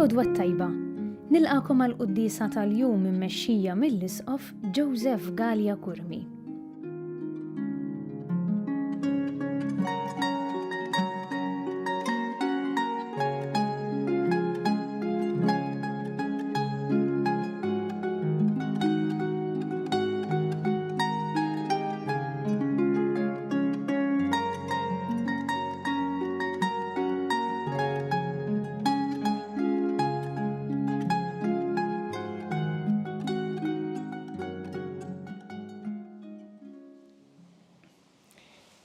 L-għodwa tajba, nilqakom għal-quddisa tal-jum immexxija mill-Isqof Joseph Gallia Kurmi.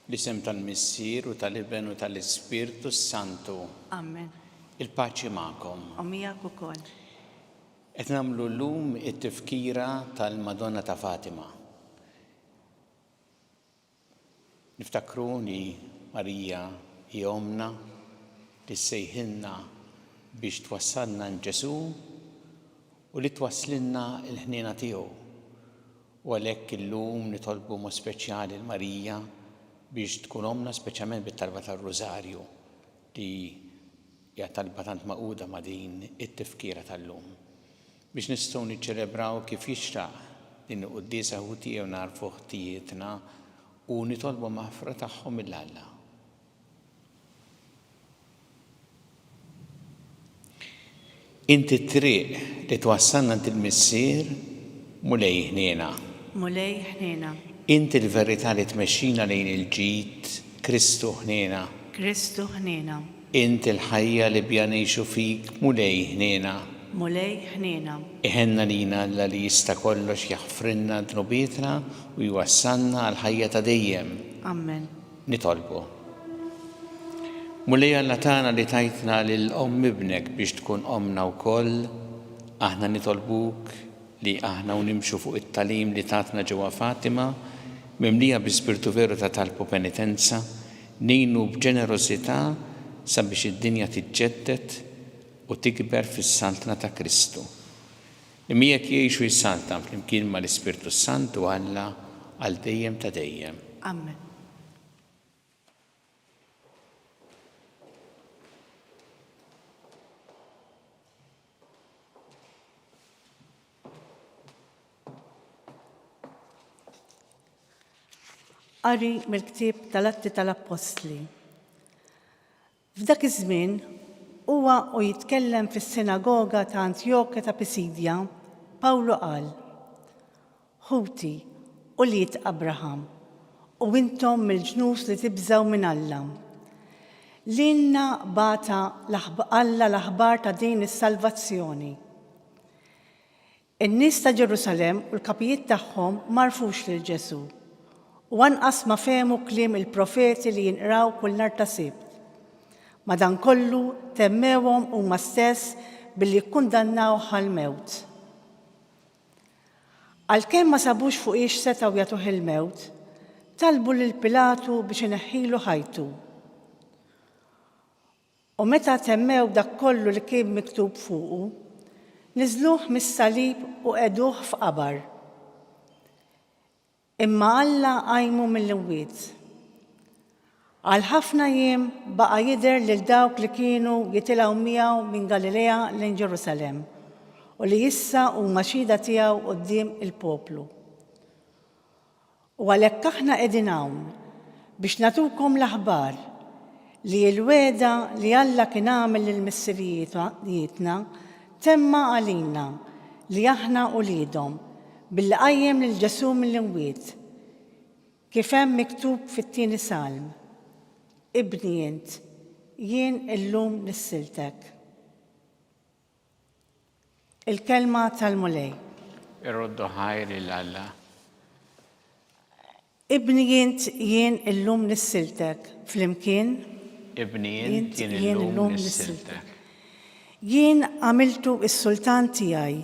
L-isem tal-Missier u tal-Ibn u tal-Ispirtu Santu. Amen. Il-paċi magħkom. U miegħek ukoll. Qed nagħmlu llum it-tifkira tal-Madonna ta' Fatima. Niftakru li Marija hi omna li sejħilna biex twassalna Ġesu u li twassilna l-ħniena tiegħu. U għalhekk illum nitolbu mod speċjali l-Marija biex tkun omna speċjalment bit-talba tar-Rożarju li hija talba tant maquda ma' din it-tifkira tal-lum. Biex nistgħu niċċelebraw kif jixraq din il-quddiesa ħutija u narfu ħtijietna u nitolbu maħfra tagħhom mill-Alla. Inti triq li twassalna il-Missier mulej ħniena. Mulej ħniena. Inti l-verità li tmexxina lejn il-ġid, Kristu ħniena. Kristu ħniena. Inti l-ħajja li bja ngħixu fik mulej ħniena. Mulej ħniena. Iħenna lina Alla li jista' kollox jaħfrinna dnubietna u jwassalna għal ħajja ta' dejjem. Amen. Nitolbu. Mulej Alla tagħna li tajtna lil ibnek biex tkun omna wkoll, aħna nitolbuk li aħna u nimxu fuq it-talim li tatna ġewwa Fatima, mimlija bi-spirtu veru ta' talbu penitenza, nejnu b'ġenerożità sabiex id-dinja tiġġedded u tikber fis-saltna ta' Kristu. Li miegħek jgħixu jissaltam flimkien mal-Ispirtu Sant u Alla għal dejjem ta' dejjem. Amen. Qari mill-ktieb tal-Atti tal-Apostli. F'dak iż-żmien huwa u jitkellem fis-sinagoga ta' Antjokja ta' Pisidja, Pawlu qal: Ħuti u liet Abraham, u intom mill-ġnus li tibżgħu minn Alla. Lilna bata Alla l-aħbar ta' din is-salvazzjoni. In-nies ta' Ġerusalemm u l-kapijiet tagħhom ma rfux lil Ġesu. U anqas ma fehmu kliem il-profeti li jinqraw kull nhar ta' Sibt. Madankollu temmewhom huma stess billi kkundannawh għall-mewt. Għalkemm ma sabux fuqiex setgħu jagħtuh il-mewt, talbu lil Pilatu biex ineħħilu ħajtu. U meta temmew dak kollu li kien miktub fuqu, niżluh mis-salib u qeduh f'qabar. Imma Alla għajmu mill-imwiet. Għal ħafna jiem baqa' jidher lil dawk li kienu jitilgħu miegħu minn Galilea lejn Ġerusalemm u li issa huma xhieda tiegħu quddiem il-poplu. U għalhekk aħna qegħdin hawn biex nagħtukom l-aħbar li l-wegħda li Alla kien għamel lill-missirijietna temma għalina li aħna uliedhom billi qajjem lil Ġesu mill-imwiet, kif hemm miktub fit-tieni Salm: Ibni int, jien illum nissiltek. Il-kelma tal-mulej. Irroddu ħajr il-Alla. Ibni int, jien illum nissiltek. Flimkien. Ibni int, jien illum nissiltek. Jien għamiltu is-sultan tiegħi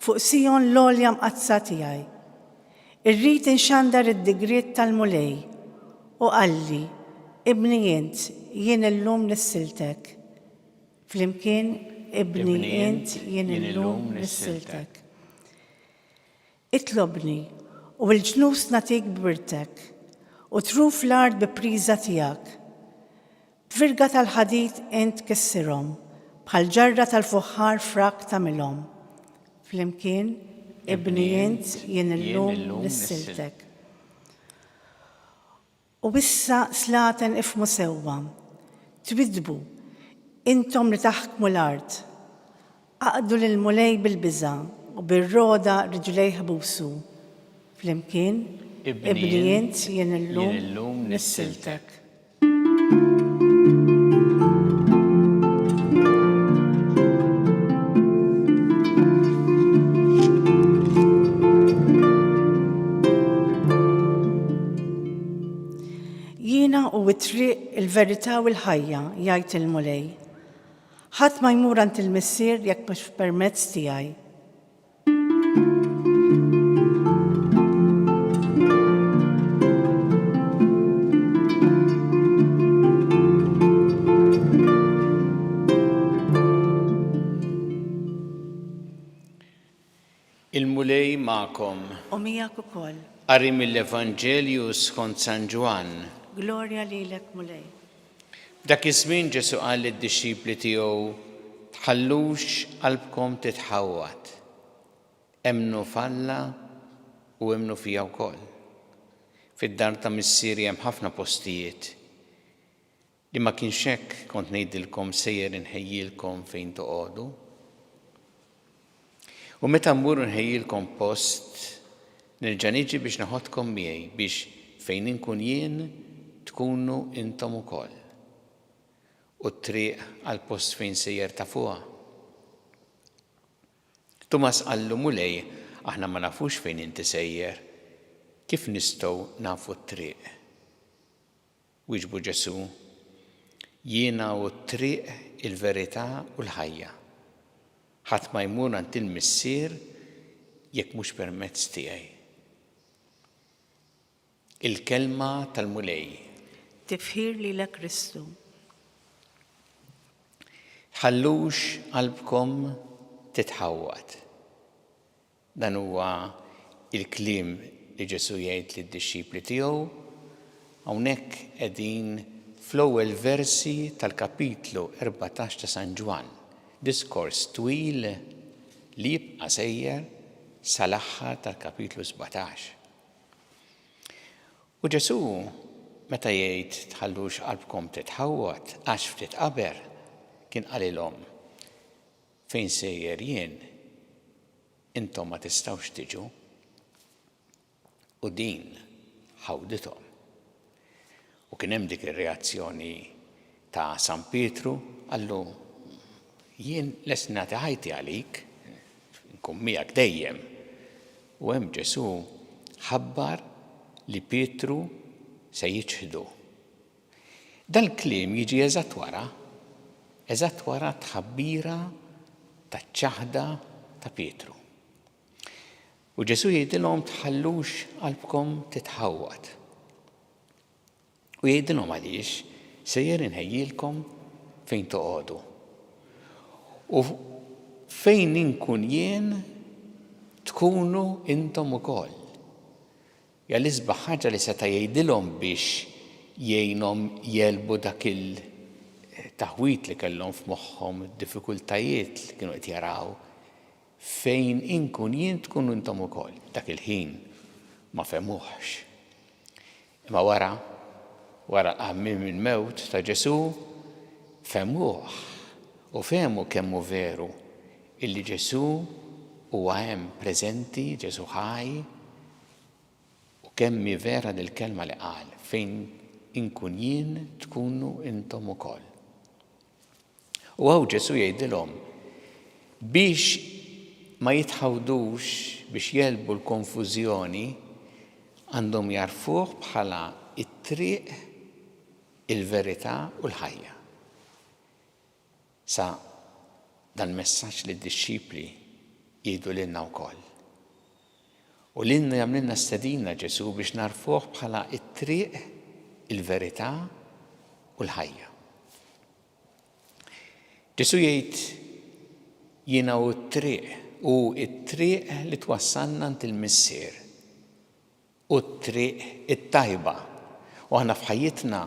fuq Sion l-għolja mqazza tiegħi. Irrid inxandar id-digriet tal-mulej u qalli: Ibni int, jien illum nissiltek. Flimkien, ibni int, jien illum nissiltek. Itlobni u l-ġnus natik birtek u truf l-ard bi priża tiegħek. B'virga tal-ħadid int kissirhom bħal ġarra tal-fuħħar frak tagħmilhom. Flimkien ibni int jien illum nissiltek. U issa slaten ifmu sewwa, twidbu, intom li taħkmu l-art, aqdu lil mulej bil-biża' u bir-roda riġlej ħbusu. Flimkien ibni int jien illum nissiltek. Jiena u t-triq il-verità u l-ħajja jgħid il-mulej. Ħadd ma jmur għand il-missier jekk mhux permezz tiegħi. Il-mulej ma'kom. U miegħek ukoll. Qari mill-Evanġelju skont San Ġwan. Glorja lilek mulej. Dak iż-żmien Ġesu qal lid-dixxipli tiegħu tħallux qalbkom titħawwad. Emnu falla u emnu fija wkoll. Fid-dar ta' missieri hemm ħafna postijiet. Li ma kienx hekk kont ngħidilkom sejjer inħejjilkom fejn toqgħodu. U meta mmur nħejjilkom post, nerġa' niġi biex naħodkom miegħi biex fejn inkun jien tkunu intom ukoll. U t-triq għal post fejn sejjer ta' fuqha. Tumas qallu mulej, aħna ma nafux fejn inti sejjer, kif nistgħu nafu t-triq? Wieġbu Ġesu, jiena u t-triq il-verità u l-ħajja. Ħadd ma jmur għand il-missier jekk mhux permezz tiegħi. Il-kelma tal-mulej. Tifħir lilek Kristu. Ħallux qalbkom titħawwad. Dan huwa il-kliem li Ġesu jgħid lid-dixxipli tiegħu hawnhekk qegħdin fl-ewwel versi tal-kapitlu 14 ta' San Ġwan. Diskors twil li jibqa' sejjer sal-aħħar tal-kapitlu 17. U Ġesu meta jgħid tħallux qalbkom titħawwad għax ftit qabel kien qalilhom fejn sejjer jien intom ma tistgħux tiġu u din ħawdithom. U kien hemm dik ir-reazzjoni ta' San Pietru għallu jien lest nagħti ħajti għalik, nkun miegħek dejjem. U hemm Ġesu ħabbar li Pietru se jiġħdu. Dal-kliem jiġi eżatt wara tħabbira taċ-ċaħda ta' Pietru. U Ġesu jgħidilhom tħallux qalbkom titħawwad. U jgħidilhom għaliex sejjer inħejjilkom fejn toqgħodu. U fejn inkun jien tkunu intom ukoll. Ja l-isbaħ ħaġa li seta' jgħidilhom biex jgħinhom jelbu dak il-taħwit li kellhom f'moħħhom, id-diffikultajiet li kienu qed jaraw. Fejn inkun jien tkunu intom ukoll. Dak il-ħin ma femuhx. Imma wara l-qammim mill-mewt ta' Ġesu femuh. U fehmu kemm hu veru illi Ġesu huwa hemm preżenti, Ġesu ħaj, u kemm hi vera dil-kelma li qal fejn inkun jien tkunu intom ukoll. U hawn Ġesu jgħidilhom biex ma jitħawdux biex jelbu l-konfużjoni għandhom jarfuh bħala it-triq, il-verità u l-ħajja. Sa dan messaġġ li d-dixxipli jgħidu lilna wkoll. U lilna jagħmlilna stedina Ġesu biex narfuh bħala it-triq, il-verità u l-ħajja. Ġesu jgħid jiena u t-triq li twassalna ant il-missier u t-triq it-tajba. U aħna f'ħajjitna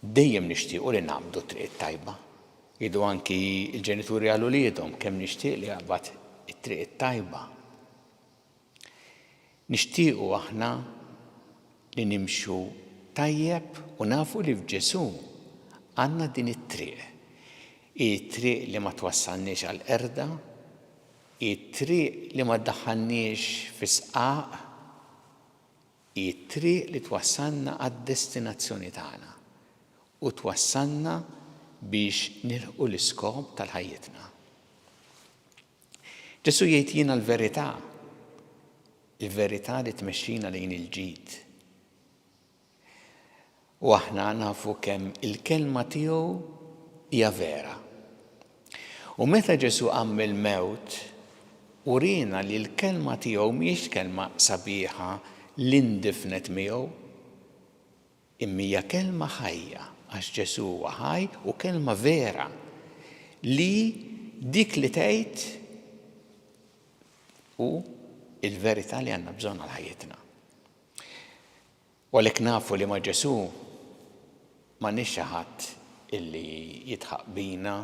dejjem nixtiequ li nagħmlu triq it-tajba. Jidu anki il-ġenituri għal uliedhom kemm nixtieq li jaqbad it-triq it-tajba. Nixtiequ aħna li nimxu tajjeb u nafu li f'Ġesu għandna din it-triq. It-triq li ma twassalniex għal qerda, it-triq li ma ddaħħalniex fi sqaq, it-triq li twassalna għad-destinazzjoni tagħna u twassalna biex nilħqu l-iskop tal-ħajjitna. Ġesu jgħid jiena l-verità, il-verità li tmexxina lejn il-ġid. U aħna nafu kemm il-kelma tiegħu hija vera. U meta Ġesu qamm il-mewt, urina li l-kelma tiegħu mhijiex kelma sabiħa li ndifnet miegħu, imma hija kelma ħajja għax Ġesu huwa ħaj u kelma vera li dik li tgħid u il-verità li għandna bżonn għal ħajjitna. U għalhekk nafu li ma' Ġesu m'għandniex xi ħadd illi jitħaq bina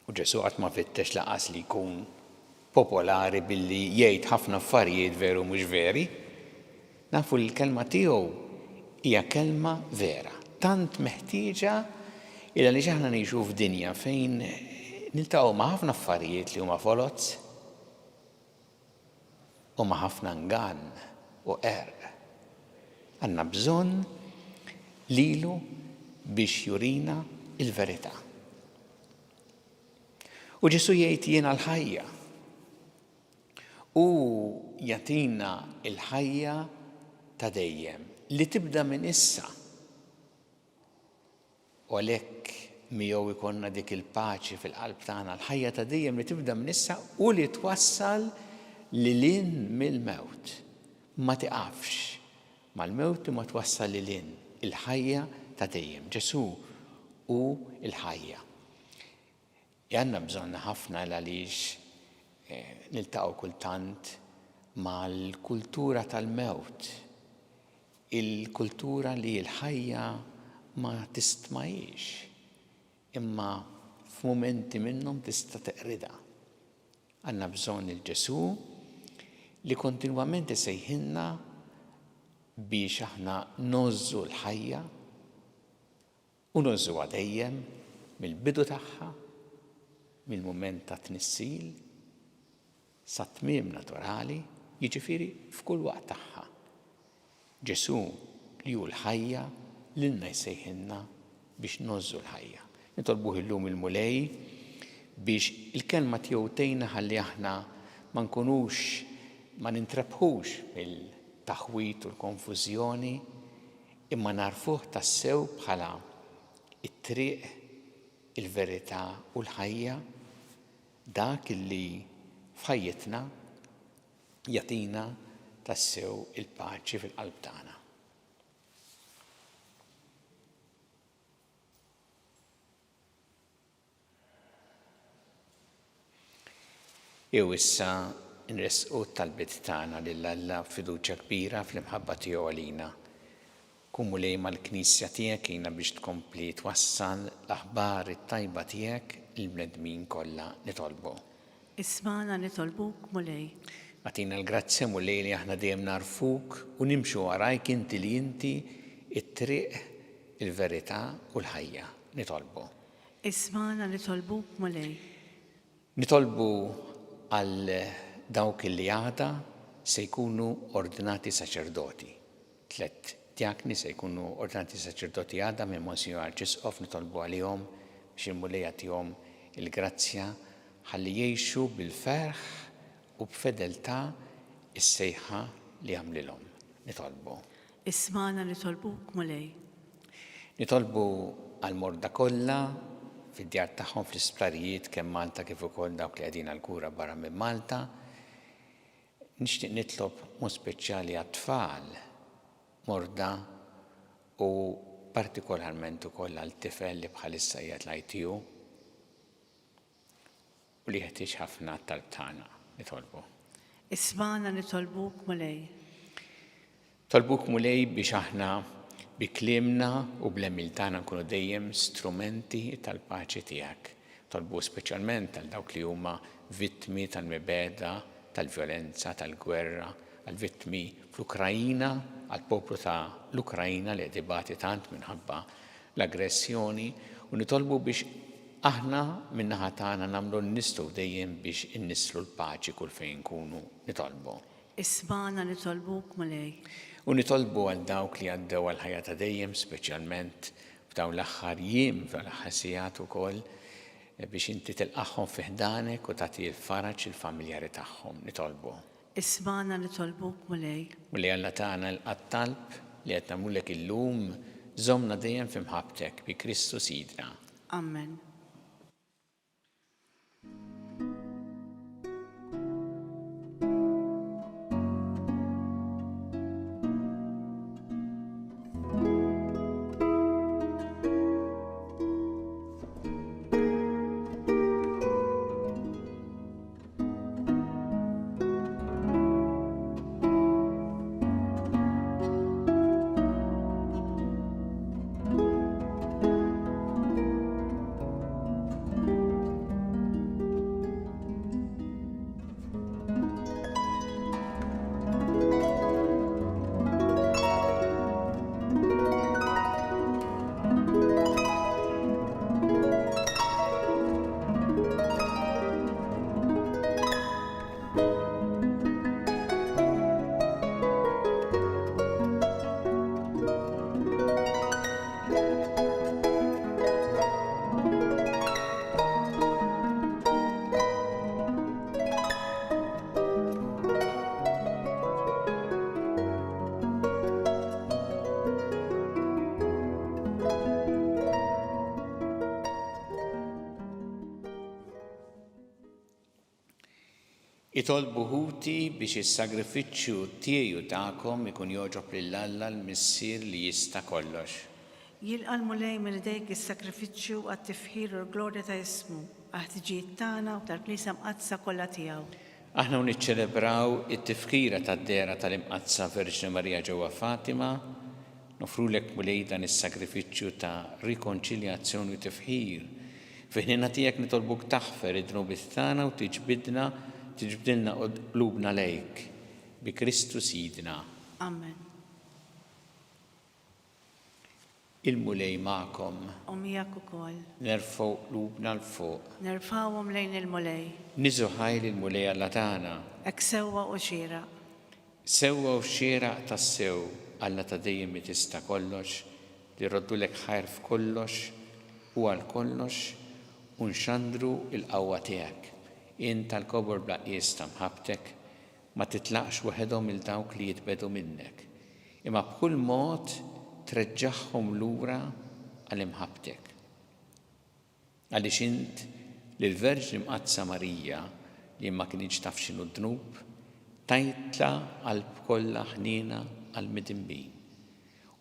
u Ġesu qatt ma fittex laqas li jkun popolari billi jgħid ħafna affarijiet veru mhux veri. Nafu li l-kelma tiegħu hija kelma vera. Tant meħtieġa illa li aħna ngħixu f'dinja fejn niltaqgħu ma' ħafna affarijiet li huma foloz u ma' ħafna ngann u għerq. Għandna bżonn lilu biex jurina il-verità. U Ġesu jgħid jiena l-ħajja u jagħtina l-ħajja ta' dejjem li tibda minn issa. U għalhekk miegħu ikollna dik il-paċi fil-qalb tagħna, l-ħajja ta' dejjem li tibda minn issa u li twassal lilin mill-mewt. Ma tiqafx mal-mewt ma twassal lilin il-ħajja ta' dejjem. Ġesu u l-ħajja. Għandna bżonna ħafna għaliex niltaqgħu kultant mal-kultura tal-mewt. Il-kultura li l-ħajja ma tistmajix, imma f'mumenti minnhom tista' teqrida. Għandna bżonn il-Ġesu li kontinwament isejħilna biex aħna nożżu l-ħajja u nożżuha dejjem mill-bidu tagħha, mill-mument ta' tnissil sa tmiem naturali, jiġifieri f'kull waqt tagħha. Ġesu li hu l-ħajja lilna jsejħilna biex nożżu l-ħajja. Nitolbuh illum il-mulej biex il-kelma tiegħu tgħinna ħalli aħna ma nkunux ma nintrebħux mill-taħwit u l-konfużjoni imma narfuh tassew bħala it-triq, il-verità u l-ħajja dak illi f'ħajjitna jagħtina tassew il-paċi fil-qalb tagħna. Jew issa nresqu tal-bit tagħna lil Alla fiduċja kbira fl-imħabba tiegħu għalina. Kumu lej mal-Knisja tiegħek jiena biex tkompli twassal l-aħbar it-tajba tiegħek il-bnedmin kollha nitolbu. Ismana nitolbuk mulej. Għatina l-grazzja mulej li aħna dejjem narfuk u nimxu warajk inti li inti it-triq, il-verità u l-ħajja. Nitolbu. Ismana nitolbuk mulej. Nitolbu għal dawk li għada se jkunu ordinati saċerdoti. 3 diakni se jkunu ordinati saċerdoti għada minn Monsignor Arċisqof nitolbu għalihom biex il-mulej jagħtihom il-grazzja ħalli jgħixu bil-ferħ u b'fedeltà is-sejħa li għamlilhom. Nitolbu. Ismana nitolbuk mulej. Nitolbu għal-morda kollha fid-djar tagħhom fl-isptarijiet kemm Malta kif ukoll dawk li qegħdin għall-kura barra minn Malta. Nixtieq nitlob mod speċjali għat-tfal morda u partikolarment ukoll għal-tifel li bħalissa qiegħed l-ITU u li jeħtieġ ħafna talb tagħna. Nitolbu. Ismana nitolbuk mulej. Tolbuk mulej biex aħna bi klimna u bl-emil tagħna nkunu dejjem strumenti tal-paċi tiegħek. Tolbu speċjalment għal dawk li huma vittmi tal-mibeda, tal-vjolenza, tal-gwerra, għal vittmi fl-Ukrajina, għal poplu ta' l-Ukrajina li dibati tant minħabba l-aggressjoni u nitolbu biex aħna min-naħa tagħna nagħmlu nistgħu dejjem biex innisslu l-paċi kull fejn nkunu nitolbu. Isma'na nitolbuk mulej. U nitolbu għal dawk li għaddew għal ħajja ta' dejjem, speċjalment f'dawn l-aħħar jiem, fl-aħħar sigħat ukoll, biex inti tilqaħħom fi ħdanek u tagħti l-faraġ il-familjari tagħhom nitolbu. Isma'na nitolbuk mulej. U li Alla tagħna l-qattalb li qed nagħmlulek illum żommna dejjem fi mħabbtek bi Kristu Sidna. Amen. Itolbu ħuti biex is-sagrifiċċju tiegħi u tagħkom ikun jogħġob lill-Alla l-Missier li jista' kollox. Jilqa' mulej minn idejk is-sakrifiċċju għat-tifħir u l-glorja ta' ismu, għat-ħtiġijiet tagħna u tal-Knisja mqaddsa kollha tiegħu. Aħna niċċelebraw it-tifkira tad-dera tal-Imqaddsa Verġni Marija ġewwa Fatima, nofrulek mulej dan is-sagrifiċċju ta' rikonċiljazzjoni u tifħir. Fiħnina tiegħek nitolbuk taħfer id-dnubit tagħna u tiġbdilna qlubna lejk bi Kristu Sidna. Amen. Il-mulej magħkom. U miegħek ukoll. Nerfgħu qlubna l-fuq. Nerfgħuhom lejn il-mulej. Niżu ħajli l-mulej Alla tagħna. Hekk sewwa u xieraq. Sewwa u xieraq tas-sew Alla ta' dejjem li tista' kollox, li rroddulek ħajr f'kollox u għal kollox u nxandru l-qawwa tiegħek. Int tal-kobor blaqqies ta' mħabbtek ma titlaqx waħedhom il dawk li jitbedu minnek, imma b'kull mod treġġaħħom lura għal imħabbtek. Għaliex int lill-Verġni Mqaddsa Marija li ma kienx taf x'inhu d-dnub, tajtla qalb kollha ħniena għal midinbin.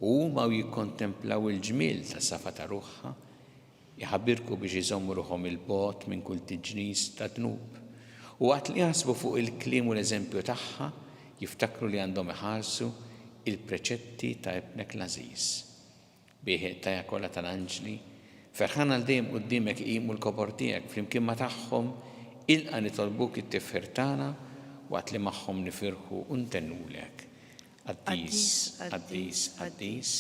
U huma jikkontemplaw il-ġmiel tas-safa ta' ruħha, jħabbirku biex iżommu ruħhom il-bogħod minn kull tiġnis ta' dnub. U waqt li jaħsbu fuq il-kliem u l-eżempju tagħha, jiftakru li għandhom iħarsu il-preċetti ta' ibnek l-Ażiż. Bieħ tajja kollha tal-anġli, ferħan għal dejjem quddiemek iqimu l-kobor tiegħek flimkien ma' tagħhom ilqa' nitolbuk it-tifħir tagħna waqt li magħhom nifirħu u ntennulek. Qaddis, qaddis, qaddis,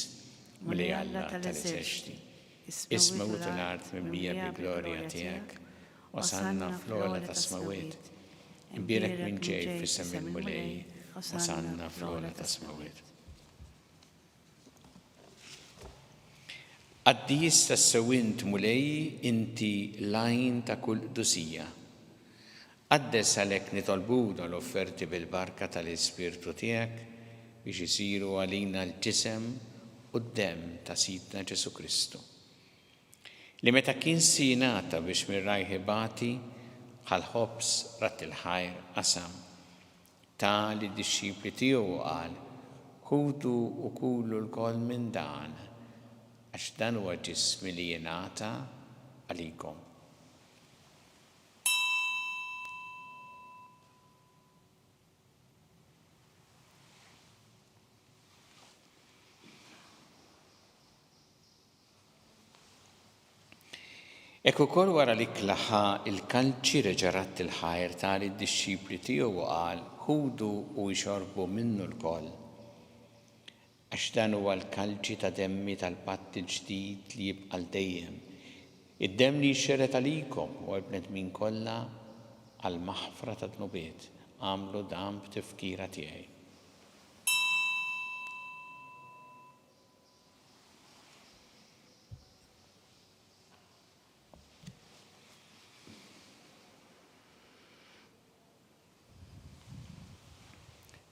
mulej Alla tal-eżerċiti. Isma u l-art mimlija bil-glorja tiegħek, wasanna fl-ola ta' smawiet, imbierek minn ġej fis-sem il-mulej, wasanna fl-ola ta' smawiet. Qaddis tas-sewint mulej inti lajn ta' kull qdusija. Qaddes għalhekk nitolbuda l-offerti bil-barka tal-Ispirtu tiegħek biex isiru għalina l-ġisem u d-dem ta' Sidna Ġesu Kristu. Li meta kien sinata biex mir-rajħi bati bħal-ħobs rat il-ħajr qasam. Ta' li d-disċipli tiegħu qal, ħudu u kulu l-kol minn dan, għax dan huwa ġismi li jingħata għalikom. Ek ukoll wara li klaħa il-kalċi reġarat il-ħajr tal-disċipli tiegħu u qal ħudu u jxorbu minnu l-koll. Għax dan huwa l-kalċi ta' demmi tal-patt il-ġdid li jibqa' dejjem. Id-demm li jxerret għalikom u għall-bnedmin kollha għall-maħfra ta' dnubiet. Għamlu dan b'tifkira tiegħi.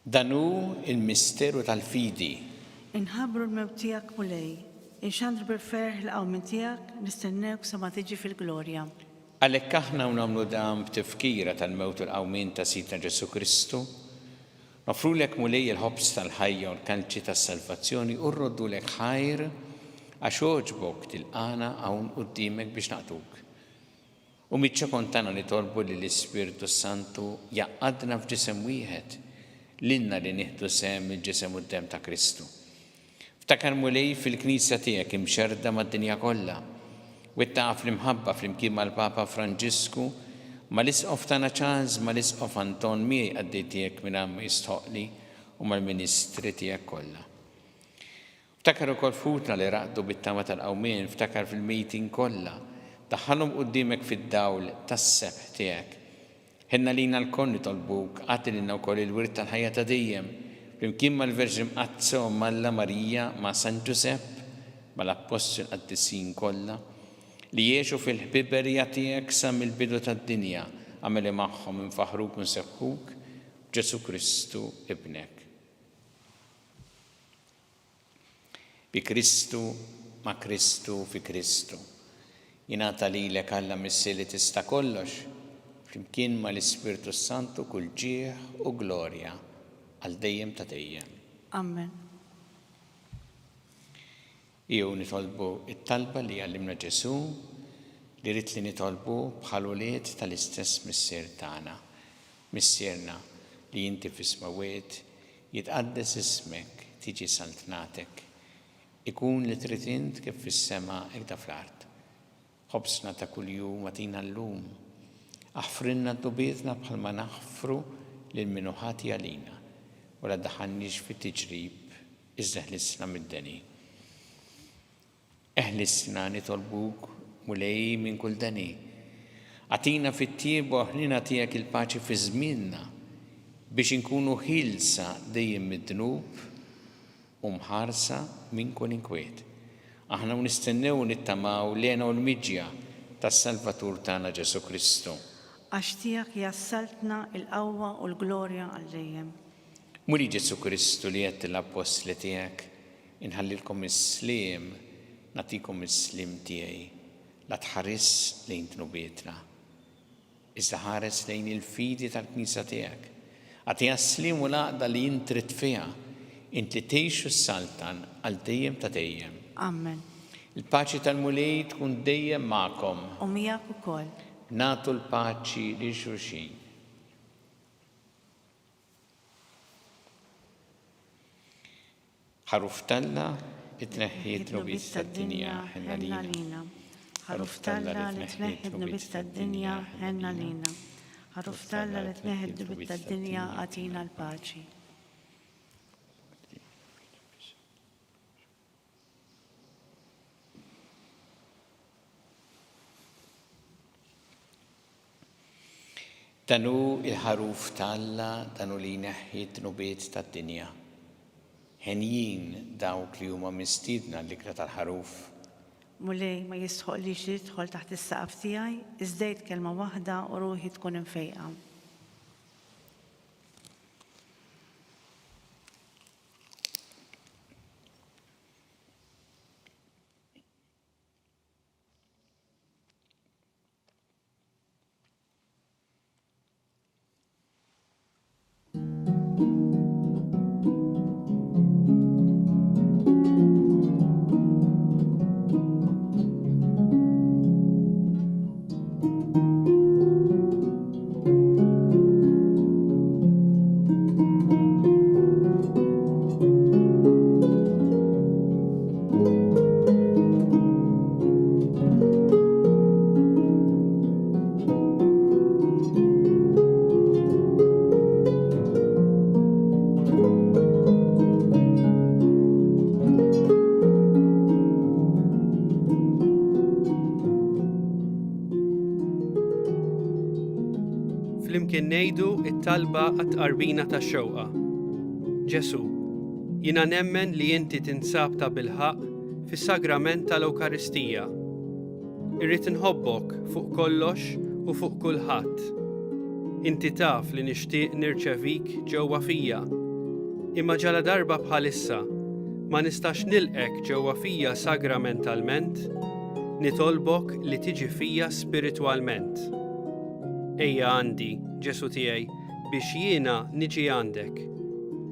Dan hu il-misteru tal-fidi. Inħabbru l-mewt tiegħek mulej, inxandru bil-ferħ l-qawmin tiegħek, nistennewk sa ma tiġi fil-glorja. Għalhekk aħna nagħmlu dan b'tifkira tal-mewt u l-qawmin ta' Sidna Ġesu Kristu, nofrulek mulej il-ħobs tal-ħajja u l-kalċi tas-salvazzjoni u rroddulek ħajr għax oġbok tilqana hawn quddiemek biex naqtuk. U miċċa kontana nitolbu li l-Ispiritu Santu jaqadna f'ġisem wieħed lilna li nieħdu sehem il-ġisem u d-demm ta' Kristu. Ftakar mulej fil-Knisja tiegħek imxerda mad-dinja kollha u ittaqaf l-imħabba flimkien mal-Papa Franġisku mal-Isqof tagħna Charles mal-Isqof Anton miegħi għaddej tiegħek minn hemm jistħoqli u mal-Ministri tiegħek kollha. Ftakar ukoll futna li raqdu bit-tama tal-qawmien, ftakar fil-mejtin kollha, daħħalhom quddiemek fid-dawl tas-sebħ tiegħek. Ħenna lina l-koll nitolbuk, għati lilna wkoll il-wirt tal-ħajja ta' dejjem, flimkien mal-Verġi Mqazza u Malla Marija ma' San Ġusepp, mal-Apostol qaddisin kollha, li jgħixu fil-ħbiberija tiegħek sa mill-bidu tad-dinja, għameli magħhom infaħruk u nseħħuk Ġesu Kristu ibnek. Bi Kristu, ma' Kristu, fi Kristu. Jingħata lilek Alla missi li tista' kollox, flimkien mal-Ispiritu Santu kull ġieħ u glorja għal dejjem ta' dejjem. Amen. Jew nitolbu it-talba li għallimna Ġesu li rid li nitolbu bħal ulied tal-istess missier tagħna. Missierna li inti f'ismawiet jitqaddes ismek, tiġi saltnatek. Ikun li trid int kif fis-sema hekk fl-art. Ħobsna ta' kuljum għatina llum. Aħfrinna d-dubietna bħalma naħfru lil min ħati għalina u la daħannix fit-tiġrib iżda ħlisna mid-deni. Eħlisna nitolbuk mulej minn kull deni. Għatina fit-tieb u ħnina tiegħek il-paċi fi żmienna biex inkunu ħilsa dejjem mid-dnub u mħarsa minn kull inkwiet. Aħna nistennew nittamaw lena u l-miġja tas-Salvatur tagħna Ġesu Kristu. Għax tiegħek jassaltna il-qawwa u l-glorja għal dejjem. Muri Ġesu Kristu li qed l-apostli tiegħek inħallilkom is-sliem, nagħtikom is-sliem tiegħi, la tħares lejn tnubietna. Iżda ħares lejn il-fidi tal-Knisja tiegħek. Għatiha s-sliem u l-għaqda li intrid fiha, int li tgħixu s-saltan għal dejjem ta' dejjem. Amen. Il-paċi tal-mulej tkun dejjem magħkom. U miegħek ukoll. Nagħtu l-paċi li xulxin. Ħaruf talla it-tneħħi t-nubiet tad-dinja ħenna lina. Ħaruf talla li tneħħi t-nubiet tad-dinja ħenna lina. Ħaruf talla li tneħħi t-nubiet tad-dinja għatina l-paċi. Danu il-ħaruf talla, danu li neħħi t-nubiet tad-dinja. Ħenjin dawk li huma mistiedna l-ikra tal-ħaruf. Mulej ma jistħoqlix li tidħol taħt is-saqaf tiegħi, iżdejt kelma waħda u ruħi tkun infejqa. flimkien ngħidu t-talba għat-tqarbina tax-xewqa. Ġesu, jiena nemmen li inti tinsab ta' bilħaq fis-sagrament tal-Ewkaristija. Irrid inħobbok fuq kollox u fuq kulħadd. Inti taf li nixtieq nirċevik ġewwa fija, imma ġala darba bħalissa ma nistax nilqek ġewwa fija sagramentalment, nitolbok li tiġi fija spiritwalment. Ejja għandi, Ġesu tiegħi, biex jiena niġi għandek.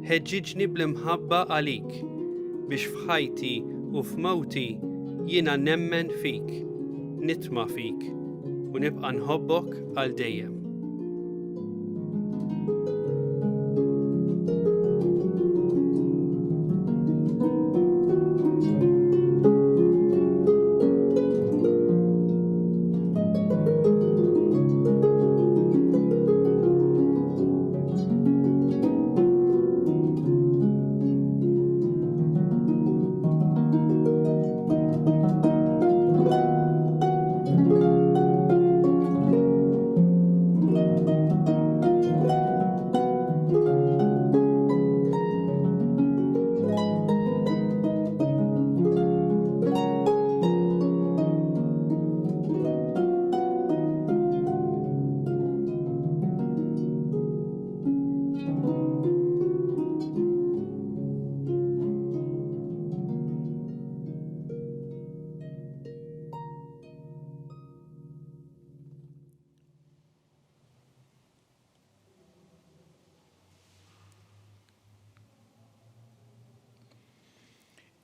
Ħeġġiġni bl-imħabba għalik, biex f'ħajti u f'mewti jiena nemmen fik, nitma' fik u nibqa' nħobbok għal dejjem.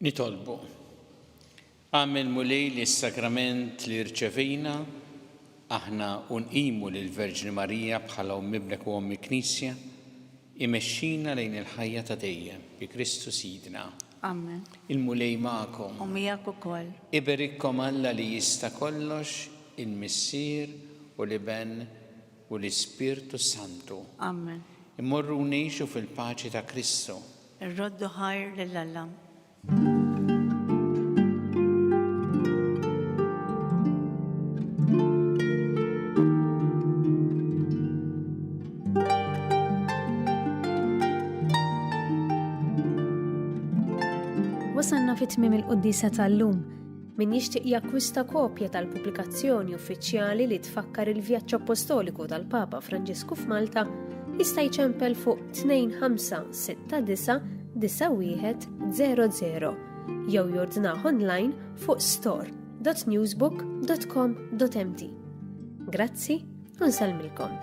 Nitolbu. Għamil mulej li s-sagrament li rċevejna, aħna unqimu lil Verġni Marija bħala Mibnek u Ommi Knisja, imexxina lejn il-ħajja ta' dejjem bi Kristu Sidna. Amen. Il-mulej magħkom. U miegħek ukoll. Iberikkom Alla li jista' kollox, il-Missier u l-Iben u l-Ispirtu Santu. Amen. Immorru ngħixu fil-paċi ta' Kristu. Irroddu ħajr lill-Alla. Wasanna fit-tmiem il-Quddisa tal-lum. Min jixtieq jakkwista kopja tal-pubblikazzjoni uffiċjali li tfakkar il-vjaġġ apostoliku tal-Papa Franġisku f'Malta jista' jċempel fuq 25699100 jew jordnah online fuq store.newsbook.com.mt. Grazzi u nsalmilkom.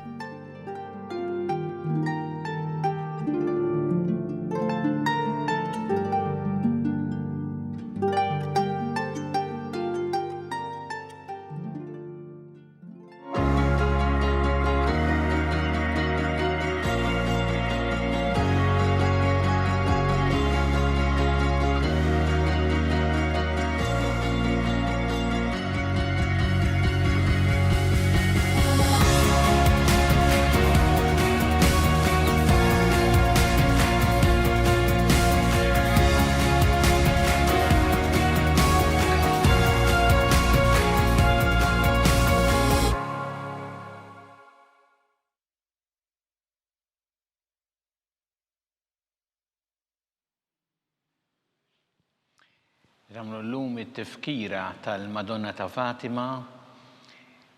Ramlu l-lum it-tifkira tal-Madonna ta' Fatima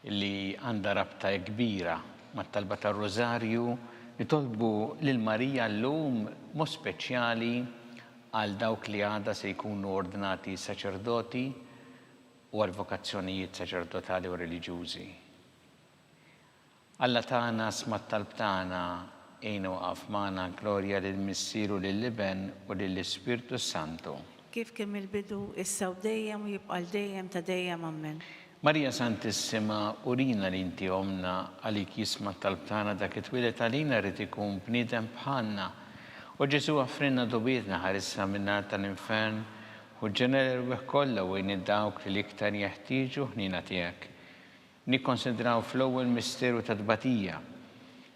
li għandha rabta kbira mat-talba tar-Rożarju nitolbu lil Marija l-lum mod speċjali għal dawk li għadha se jkunu ordinati saċerdoti u għal vokazzjonijiet saċerdotali u reliġjużi. Alla tagħna sma' talb tagħna għinu waqaf magħna glorja lill-Missieru lill-Iben u lill-Ispirtu Santu. Kif kemm il-bidu issa u dejjem u jibqa' dejjem ta' dejjem ammen. Marija Santissima, urina li inti omna għalik jisma' talb tagħna dak it-twilet għalina rrid ikun bniedem bħalna. U Ġesu għaffrinna dobietna ħarissa min-nar tal-infern u ġeneral kollha wejn id-dawk li l-iktar jeħtieġu ħnina tiegħek. Nikkonsidraw fl-ewwel misteru ta' tbatija.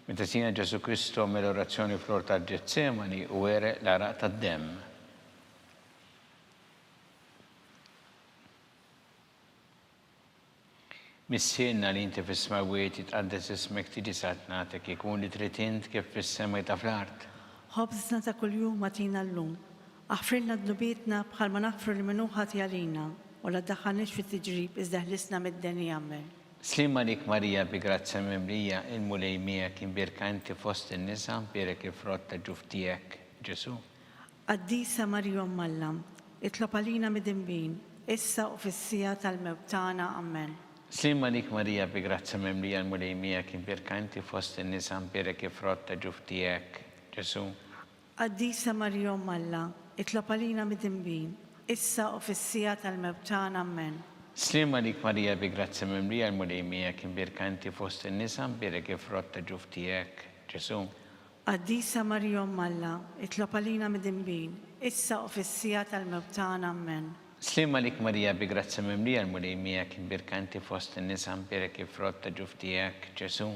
Meta sina Ġesu Kristu mill-orazzjoni fl-or ta' Ġetsemani u għereq l-araq tad-demm. Missienna li inti fis-smawiet jitqaddes ismek tiġi satnatek ikun li trid int kif fis-sema ta' fl-art. ħobżna ta' kuljum matina llum. Aħfrilna d-nubietna bħalma naħfru l-minuħati għalina u la ddaħħalniex fit-tiġrib iżda ħlisna mid-deni amen. Slima lik Marija bi grazza mimlija il-mulejmija kien birkanti fost in-nisa birek il-frott ta' ġuftijek Ġesu. Qaddisa Marija Malla, itlob għalina mid-imbin, issa u fis-sija tal-mewt tagħna amen. Slima lik Marija bi grazza mimlija il-mulejmija kien birkanti fost in-nisa birek il-frott ta' ġuftijek Ġesu. Qaddisa Marija Malla, itlob għalina mid-imbin, issa u fis-sija tal-mewt tagħna amen. Slima lik Marija bi grazza mimlija il-mulejmija kien birkanti fost in-nisa birek il-frott ta' ġuftijek Ġesu. Qaddisa Marija Malla, itlob għalina mid-imbin, issa u fis-sija tal-mewt tagħna amen. Slima lik Marija bi grazza mimlija il-mulejmija kien birkanti fost in-nisa birek il-frott ta' ġuftijek Ġesu.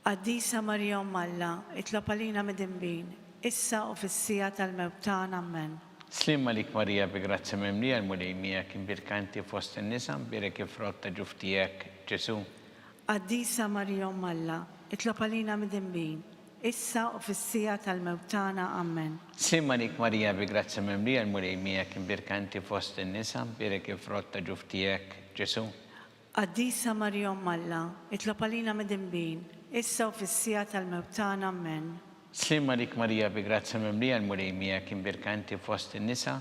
Qaddisa Marija Malla, itlob għalina mid-imbin, issa u fis-sija tal-mewt tagħna amen. Slima lik Marija bi grazza mimlija il-mulejmija kien birkanti fost in-nisa birek il-frott ta' ġuftijek Ġesu. Qaddisa Marija Malla, itlob għalina mid-imbin, issa u fis-sija tal-mewt tagħna amen. Slima lik Marija bi grazza mimlija il-mulejmija kien birkanti fost in-nisa birek il-frott ta' ġuftijek Ġesu. Qaddisa Marija Malla, itlob għalina mid-imbin, issa u fis-sija tal-mewt tagħna amen. Slima lik Marija bi grazza mimlija il-mulejmija kien birkanti fost in-nisa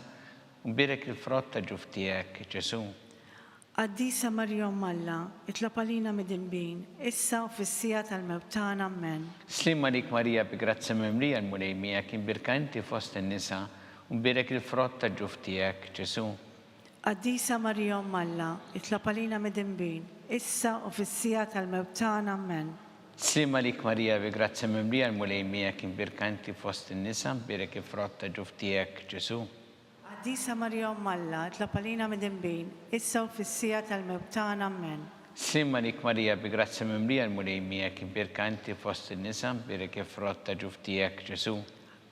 birek il-frott ta' ġuftijek Ġesu. Qaddisa Marija Malla, itlob għalina mid-imbin, issa u fis-sija tal-mewt tagħna amen. Slima lik Marija bi grazza mimlija il-mulejmija kien birkanti fost in-nisa birek il-frott ta' ġuftijek Ġesu. Qaddisa Marija Malla, itlob għalina mid-imbin, issa u fis-sija tal-mewt tagħna amen. Slima lik Marija bi grazza mimlija il-mulejmija kien birkanti fost in-nisa birek il-frott ta' ġuftijek Ġesu. Qaddisa Marija Malla, itlob għalina mid-imbin, issa u fis-sija tal-mewt tagħna amen. Slima lik Marija bi grazza mimlija il-mulejmija kien birkanti fost in-nisa birek il-frott ta' ġuftijek Ġesu.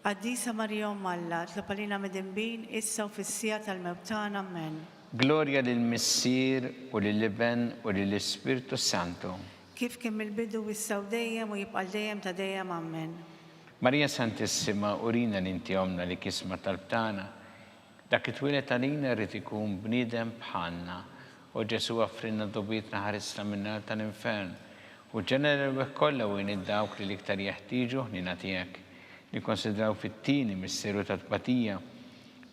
Qaddisa Marija Malla, itlob għalina mid-imbin, issa u fis-sija tal-mewt tagħna amen. Gloria lill-Missier u lill-Iben u lill-Ispirtu Santu. Kif kien mill-bidu issa u dejjem u jibqa' dejjem ta' dejjem amen. Marija Santissima, urina l-inti omna li kisma tal-btana, dak it-twilet għalina rrid ikun bniedem bħalna u Ġesu għaffrinna dobietna ħarisna minna tal-infern u ġenera l-wek kollha u id-dawk li l-iktar jeħtieġu ħnina tiegħek li konsidraw fit-tieni mis-seru ta' tbatija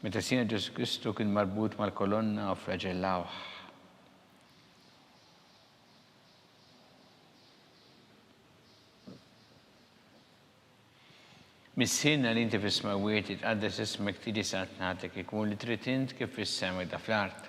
meta sina Ġesu Kristu kien marbut mal-kolonna u flagellawh. Missienna li inti fis-smawiet jitqaddes ismek tiġi satnatek ikun li trid int kif fis-sema ta' fl-art.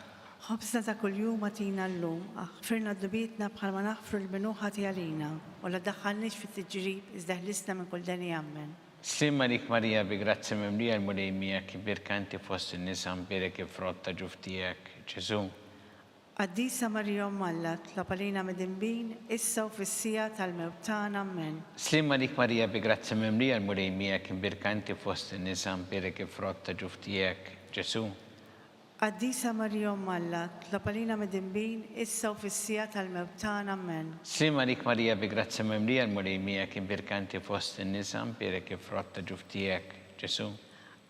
Ħobżna ta' kuljum għatina llum, aħfirna d-dubietna bħalma naħfru l-minuħati għalina u la ddaħħalniex fit-tiġrib iżda ħlisna minn kull deni amen. Slima lik Marija bi grazza mimlija l-mulejmija kien birkanti fost in-nisa birek il-frott ta' ġuftijek Ġesu. Qaddisa Marija Malla, itlob għalina mid-imbin, issa u fis-sija tal-mewt tagħna amen. Slima lik Marija bi grazza mimlija l-mulejmija kien birkanti fost in-nisa birek il-frott ta' ġuftijek Ġesu. Qaddisa Marija Malla, itlob għalina mid-imbin, issa u fis-sija tal-mewt tagħna amen. Slima lik Marija bi grazza mimlija l-mulejmija kien birkanti fost in-nisa birek il-frott ta' ġuftijek Ġesu.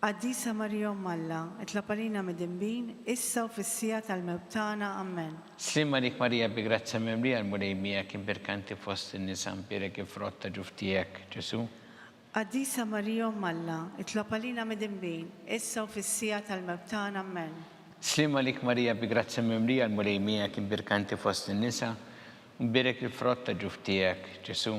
Qaddisa Marija Malla, itlob għalina mid-imbin, issa u fis-sija tal-mewt tagħna amen. Slima lik Marija bi grazza mimlija l-mulejmija kien birkanti fost in-nisa birek il-frott ta' ġuftijek Ġesu. Qaddisa Marija Malla, itlob għalina mid-imbin, issa u fis-sija tal-mewt tagħna amen. Slima lik Marija bi grazza mimlija l-mulejmija kien birkanti fost in-nisa birek il-frott ta' ġuftijek Ġesu.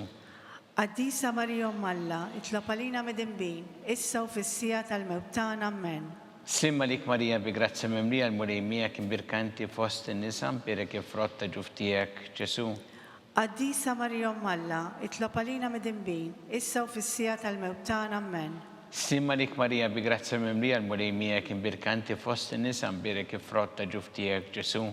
Qaddisa Marija Malla, itlob għalina mid-imbin, issa u fis-sija tal-mewt tagħna amen. Slima lik Marija bi grazza mimlija l-mulejmija kien birkanti fost in-nisa birek il-frott ta' ġuftijek Ġesu. Qaddisa Marija Malla, itlob għalina mid-imbin, issa u fis-sija tal-mewt tagħna amen. Slima lik Marija bi grazza mimlija l-mulejmija kien birkanti fost in-nisa birek il-frott ta' ġuftijek Ġesu.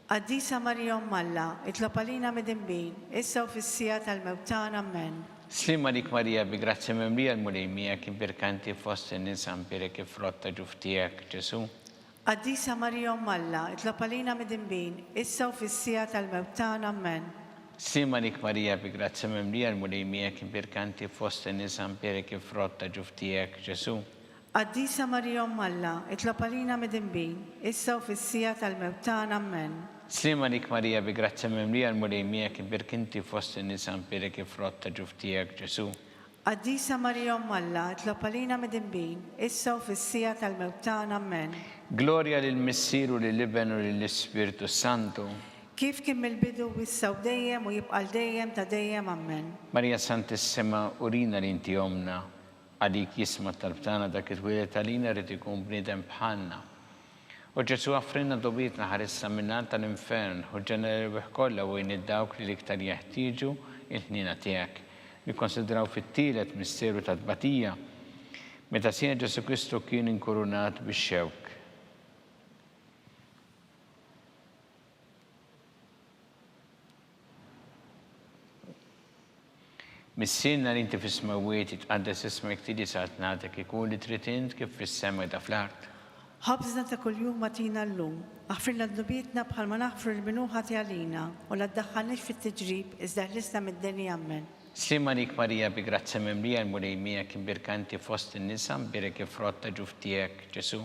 Qaddisa Marija Malla, itlob għalina mid-imbin, issa u fis-sija tal-mewt tagħna amen. Slima lik Marija bi grazza mimlija l-mulejmija kien birkanti fost in-nisa birek il-frott ta' ġuftijek Ġesu. Qaddisa Marija Umm Alla, itlob għalina mid-dinbin, issa u fis-sija tal-mewt tagħna, amen. Sima lik Marija bi grazia memlija l-mulejmija kim birkanti fost nisan perek frotta ġuftijek Ġesu. Qaddisa Marija Umm Alla, itlob għalina mid-dinbin, issa u fis-sija tal-mewt tagħna, amen. Sima lik Marija bi grazia memlija l-mulejmija kim birkanti fost nisan perek frotta ġuftijek Ġesu. Qaddisa Marija Umm Alla, itlob għalina mid-dinbin, issa u fis-sija tal-mewt tagħna, amen. Gloria lill-Missiru lill-Iben u lill-Ispiritu Santu. Kif kien mill-bidu issa u dejjem u jibqal dejjem ta' dejjem, amen. Marija Santissima, urina li inti omna, għalik jisma tal-btana dak it-twilet għalina rrit ikun bniedem bħalna. U Ġesu għafrinna dobietna ħarissa minnant tal-infern, u ġenerew kollha u id-dawk li liktar jeħtieġu il-ħnina tiegħek. Nikkonsidraw fit-tielet misteru ta' tbatija, meta Sija Ġesu Kristu kien inkurunat bix-xewk. Missinna li inti fis-smawiet tqaddes ismek tiġi satnatek ikun li trid int kif fis-sema da fl-art. Ħabżna ta' kuljum matina llum, aħfirna d-nubietna bħalma naħfru l-binuħa għalina u la ddaħħalniex fit-tiġrib iżda ħlisna mid-deni, amen. Sima lik Marija bi grazia memlija l-mulejmija kim birkanti fost in-nisa birek frotta ġuftijek Ġesu.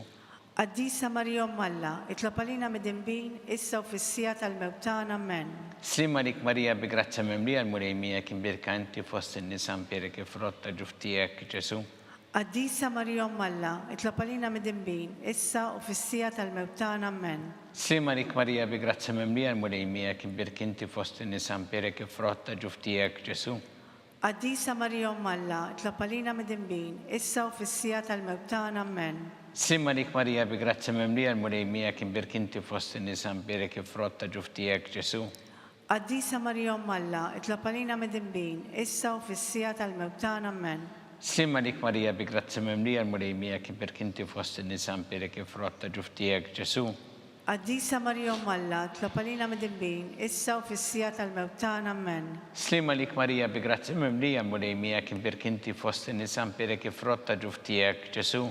Qaddisa Marija Umm Alla, itlob għalina mid-dinbin, issa u fis-sija tal-mewt tagħna, amen. Sima lik Marija bi grazia memlija l-mulejmija kim birkanti fost in-nisa birek frotta ġuftijek Ġesu. Qaddisa Marija Umm Alla, itlob għalina mid-dinbin, issa u fis-sija tal-mewt tagħna, amen. Sima lik Marija bi grazia memlija l-mulejmija kim birkanti fost in-nisa birek frotta ġuftijek Ġesu. Qaddisa Marija Umm Alla, itlob għalina mid-dinbin, issa u fis-sija tal-mewt tagħna, amen. Sima lik Marija bi grazia memlija l-mulejmija kim birkanti fost in-nisa birek frotta ġuftijek Ġesu. Qaddisa Marija Umm Alla, itlob għalina mid-dinbin, issa u fis-sija tal-mewt tagħna, amen. Sima lik Marija bi grazia memlija l-mulejmija kim birkanti fost in-nisa birek frotta ġuftijek Ġesu. Qaddisa Marija Umm Alla, itlob għalina mid-dinbin, issa u fis-sija tal-mewt tagħna, amen. Slima lik Marija bi grazia memlija l-mulejmija kim birkanti fost in-nisa birek frotta ġuftijek Ġesu.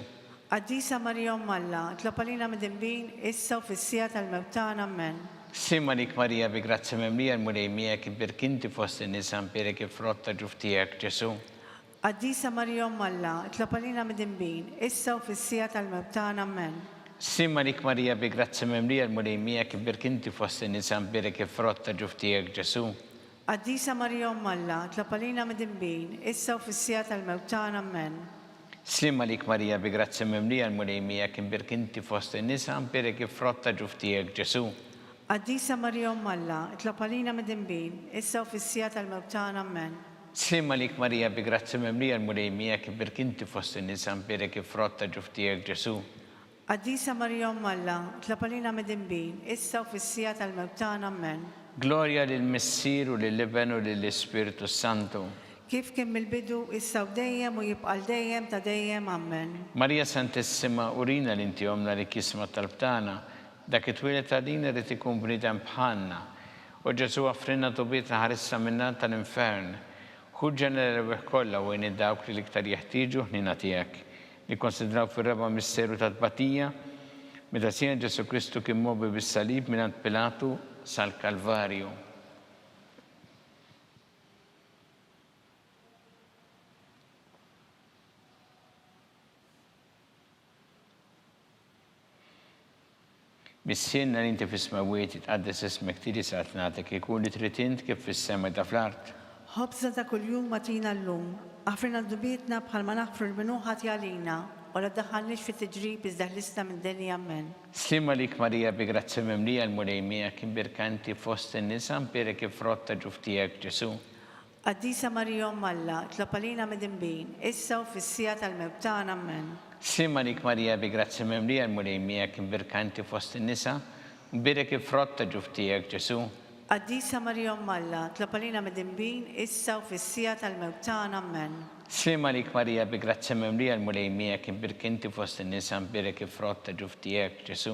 Qaddisa Marija Umm Alla, itlob għalina mid-dinbin, issa u fis-sija tal-mewt tagħna, amen. Sima lik Marija bi grazia memlija l-mulejmija kim birkanti fost in-nisa birek frotta ġuftijek Ġesu. Qaddisa Marija Umm Alla, itlob għalina mid-dinbin, issa u fis-sija tal-mewt tagħna, amen. Sima lik Marija bi grazia memlija l-mulejmija kim birkanti fost in-nisa birek frotta ġuftijek Ġesu. Qaddisa Marija Umm Alla, itlob għalina mid-dinbin, issa u fis-sija tal-mewt tagħna, amen. Slima lik Marija bi grazia memlija l-mulejmija kim birkanti fost in-nisa birek frotta ġuftijek Ġesu. Qaddisa Marija Umm Alla, itlob għalina mid-dinbin, issa u fis-sija tal-mewt tagħna, amen. Slima lik Marija bi grazia memlija l-mulejmija kim birkanti fost in-nisa birek frotta ġuftijek Ġesu. Qaddisa Marija Umm Alla, itlob għalina mid-dinbin, issa u fis-sija tal-mewt tagħna, amen. Gloria lill-Missiru lill-Iben u lill-Ispiritu Santu. Kif kien mill-bidu issa u dejjem u jibqal dejjem ta' dejjem, amen. Marija Santissima, urina li inti omna li kisma tal-btana, dak it-twilet għalina rrit ikun bniedem bħalna. U Ġesu għafrinna dobietna ħarissa minnant tal-infern. Hu ġenerew kollha u id-dawk li liktar jeħtieġu ħnina tiegħek. Nikkonsidraw fir-raba misteru ta' tbatija, meta Sija Ġesu Kristu kien mobi bis-salib mingħand Pilatu sal-Kalvarju. Missinna li inti fis-smawiet tqaddes ismek tiġi satnatek ikun li trid int kif fis-sema da fl-art. Ħobża ta' kuljum matina llum, aħfirna d-dubietna bħalma naħfru l-binuħa għalina u la ddaħħalniex fit-tiġrib iżda ħlisna mid-deni, amen. Slima lik Marija bi grazia memlija l-mulejmija kim birkanti fost in-nisa birek frotta ġuftijek Ġesu. Qaddisa Marija Umm Alla, itlob għalina mid-dinbin, issa u fis-sija tal-mewt tagħna, amen. Sima lik Marija bi grazia memlija l-mulejmija kim birkanti fost in-nisa birek frotta ġuftijek Ġesu. Qaddisa Marija Umm Alla, itlob għalina mid-dinbin, issa u fis-sija tal-mewt tagħna, amen. Slima lik Marija bi grazia memlija l-mulejmija kim birkanti fost in-nisa birek frotta ġuftijek Ġesu.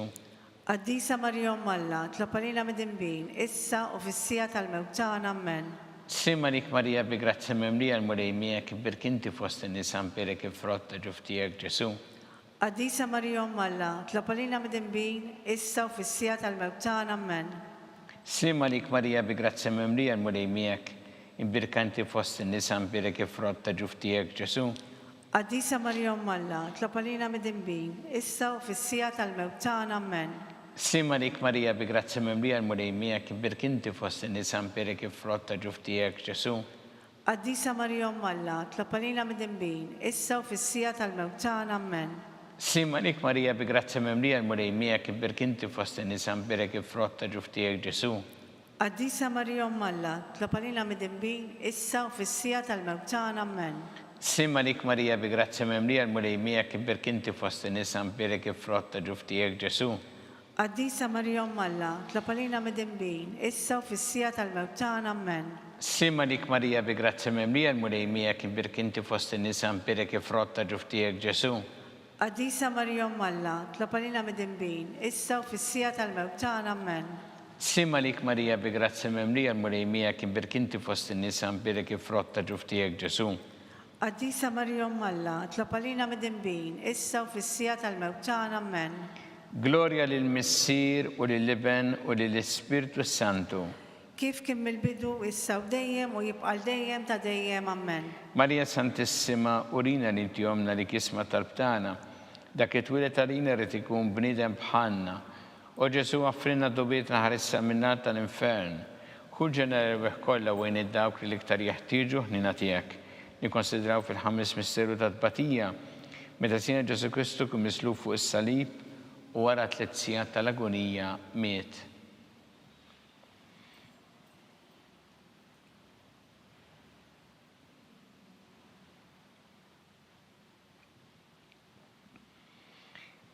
Qaddisa Marija Umm Alla, itlob għalina mid-dinbin, issa u fis-sija tal-mewt tagħna, amen. Sima lik Marija bi grazia memlija l-mulejmija kim birkanti fost in-nisa birek frotta ġuftijek Ġesu. Qaddisa Marija Umm Alla, tlapalina mid-dinbin, issa u fis-sija tal-mewt tagħna, amen. Slima lik Marija bi grazzi memlija l-mulej miegħek, imbirkanti fost in-nisa mbirek ifrott ta' ġuftijek Ġesu. Qaddisa Marija Umm Alla, tlapalina mid-dinbin, issa u fis-sija tal-mewt tagħna, amen. Slima lik Marija bi grazzi memlija l-mulej miegħek, imbirkanti fost in-nisa mbirek ifrott ta' ġuftijek Ġesu. Qaddisa Marija Umm Alla, tlapalina mid-dinbin, issa u fis-sija tal-mewt tagħna, amen. Slima lik Marija bi grazzi memlija l-mulej miegħek, imbirkanti fost in-nisa mbirek ifrott ta' ġuftijek Ġesu. Qaddisa Marija Umm Alla, tlapalina mid-dinbin, issa u fis-sija tal-mewt tagħna, amen. Slima lik Marija bi grazzi memlija l-mulej miegħek, imbirkanti fost in-nisa mbirek ifrott ta' ġuftijek Ġesu. Qaddisa Marija Umm Alla, tlapalina mid-dinbin, issa u fis-sija tal-mewt tagħna, amen. Slima lik Marija bi grazzi memlija l-mulej miegħek, imbirkanti fost in-nisa mbirek ifrott ta' ġuftijek Ġesu. Qaddisa Marija Umm Alla, tlapalina mid-dinbin, issa u fis-sija tal-mewt tagħna, amen. Slima lik Marija bi grazzi memlija l-mulej miegħek, imbirkanti fost in-nisa mbirek ifrott ta' ġuftijek Ġesu. Qaddisa Marija Umm Alla, tlapalina mid-dinbin, issa u fis-sija tal-mewt tagħna, amen. Gloria lil Missier u lill-Iben u lill-Ispirtu Santu. Kif kien mill-bidu, issa u dejjem u jibqal dejjem ta' dejjem, amen. Marija Santissima, urina li tjomna li kisma tal-btana, dak it-twilet għalina rrid ikun bniedem bħalna. O Ġesu għaffrinna dobietna ħarissa minnat tal-infern. Kull ġenereweħ kollha wejn id-dawk li l-iktar jeħtieġu ħnina tiegħek. Nikkonsidraw fil-ħames misteru ta' tbatija, meta sina Ġesu Kristu kien mislub fuq is-salib u wara 3 sigħat tal-agonija miet.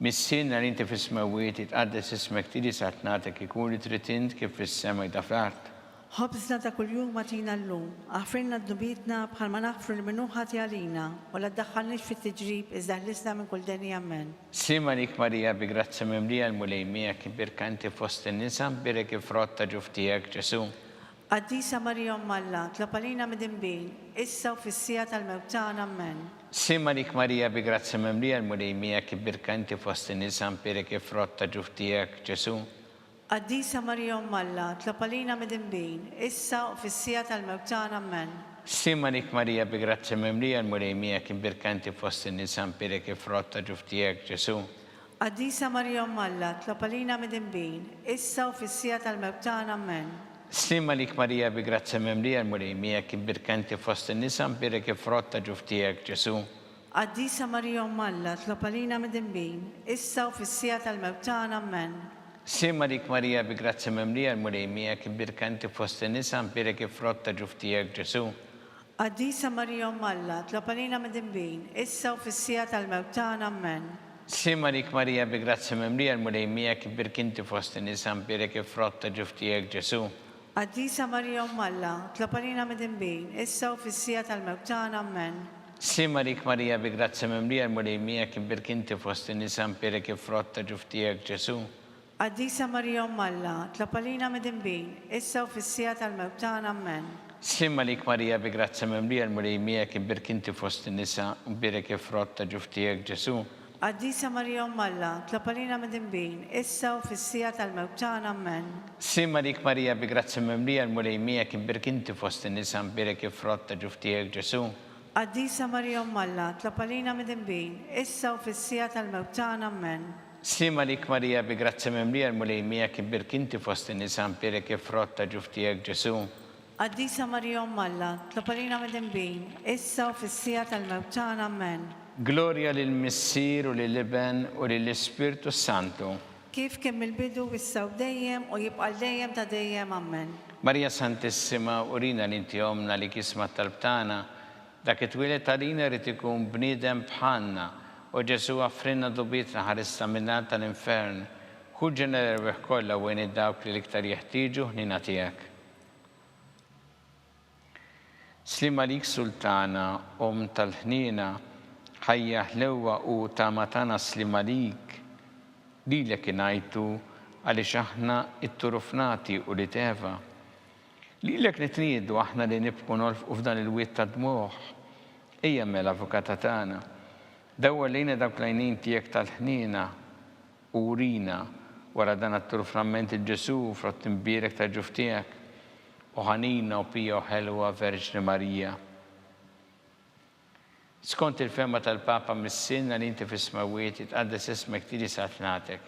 Missinna li inti fis-smawiet itqaddes ismek tili satnatek ikun li trid int kif fis-sema da fl-art. Ħobżna ta' kuljum atina llum, aħfrinna d-dubietna bħal ma naħfru l-minuħati għalina, u la ddaħħalniex fit-tiġrib iżda ħlisna minn kull deni, amen. Slima lik Marija bi grazzi memlija l-mulej miegħek, imbirkanti fost in-nisa mbirek ifrott ta' ġuftijek Ġesu. Qaddisa Marija Umm Alla, tlapalina mid-dinbin, issa u fis-sija tal-mewt tagħna, amen. Slima lik Marija bi grazzi memlija l-mulej miegħek, imbirkanti fost in-nisa mbirek ifrott ta' ġuftijek Ġesu. Qaddisa Marija Umm Alla, tlapalina mid-dinbin, issa u fis-sija tal-mewt tagħna, amen. Slima lik Marija bi grazzi memlija l-mulej miegħek, imbirkanti fost in-nisa mbirek ifrott ta' ġuftijek Ġesu. Qaddisa Marija Umm Alla, tlapalina mid-dinbin, issa u fis-sija tal-mewt tagħna, amen. Slima lik Marija bi grazzi memlija l-mulej miegħek, imbirkanti fost in-nisa mbirek ifrott ta' ġuftijek Ġesu. Qaddisa Marija Umm Alla, tlapalina mid-dinbin, issa u fis-sija tal-mewt tagħna, amen. Slima lik Marija bi grazzi memlija l-mulej miegħek, imbirkanti fost in-nisa mbirek ifrott ta' ġuftijek Ġesu. Qaddisa Marija Umm Alla, tlapalina mid-dinbin, issa u fis-sija tal-mewt tagħna, amen. Slima lik Marija bi grazzi memlija l-mulej miegħek, imbirkanti fost in-nisa mbirek ifrott ta' ġuftijek Ġesu. Qaddisa Marija Umm Alla, tlapalina mid-dinbin, issa u fis-sija tal-mewt tagħna, amen. Slima lik Marija bi grazzi memlija l-mulej miegħek, imbirkanti fost in-nisa mbirek ifrott ta' ġuftijek Ġesu. Qaddisa Marija Umm Alla, tlapalina mid-dinbin, issa u fis-sija tal-mewt tagħna, amen. Slima lik Marija bi grazzi memlija l-mulej miegħek, imbirkanti fost in-nisa mbirek ifrott ta' ġuftijek Ġesu. Qaddisa Marija Umm Alla, tlapalina mid-dinbin, issa u fis-sija tal-mewt tagħna, amen. Slima lik Marija bi grazzi memlija l-mulej miegħek, imbirkanti fost in-nisa mbirek ifrott ta' ġuftijek Ġesu. Qaddisa Marija Umm Alla, tlapalina mid-dinbin, issa u fis-sija tal-mewt tagħna, amen. Slima lik Marija bi grazzi memlija l-mulej miegħek, imbirkanti fost in-nisa mbirek ifrott ta' ġuftijek Ġesu. Qaddisa Marija Umm Alla, tlapalina mid-dinbin, issa u fis-sija tal-mewt tagħna, amen. Gloria lil Missier u lill-Iben u lill-Ispirtu Santu. Kif kien mill-bidu, issa u dejjem u jibqal dejjem ta' dejjem, amen. Marija Santissima, urina li inti omna li kisma tal-btana, dak it-twilet għalina rrid ikun bniedem bħalna, u Ġesu għaffrinna dobietna ħarissa minnat tal-infern. Kull ġenereweħ kollha wejn id-dawk li l-iktar jeħtieġu ħnina tiegħek. Slima lik Sultana, tal-ħnina, ħajja ħlewwa u tamatana slima lik, lilek ingħidu għaliex aħna it-turufnati u li teva. Lilek nitniedu aħna li nibqu nolfqu f'dan il-wiet ta' dmuħ, ejja mela avukata tagħna. Dawwa lejna dawk l-għajnejn tiegħek tal-ħniena u urina wara dan għattur frammenti Ġesu frott imbierek ta' ġuf tiegħek u ħanina u pija u ħelwa Verġni Marija. Skont il-fema tal-Papa mis-sinna li inti fis-smawiet jitqaddes ismek tiġi satnatek.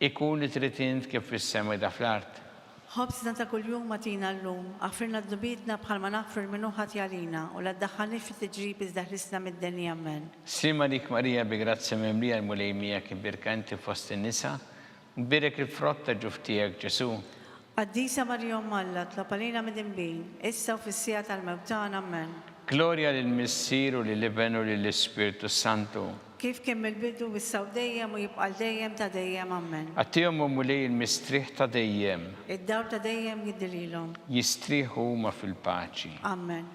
Ikun li trid int kif fis-sema da fl-art. ħobsna ta' kuljum matina l-lum, għafirna d-dubitna bħalma naħfru l-minuħat jalina u l-addaħħani fit-tġrib iżdaħlisna mid-deni ammen. Slima dik Marija bi grazzja mimlija l-mulejmija kibirkanti fost in-nisa, mbirek il-frott ta' ġuf tiegħek Ġesu. Qaddisa Marija Alla, tlopalina mid-imbin, issa u fis-sija tal-mewtan ammen. Gloria lill-Missier u lill-Iben u lill-Ispiritu Santu. Kif kemm il-bidu wissaw dejjem u jibqal dejjem ta' dejjem ammen. Għattijom u mulej il-mistriħ ta' dejjem. Id-dawl ta' dejjem jiddililhom. Jistriħu huma fil-paċi. Amen.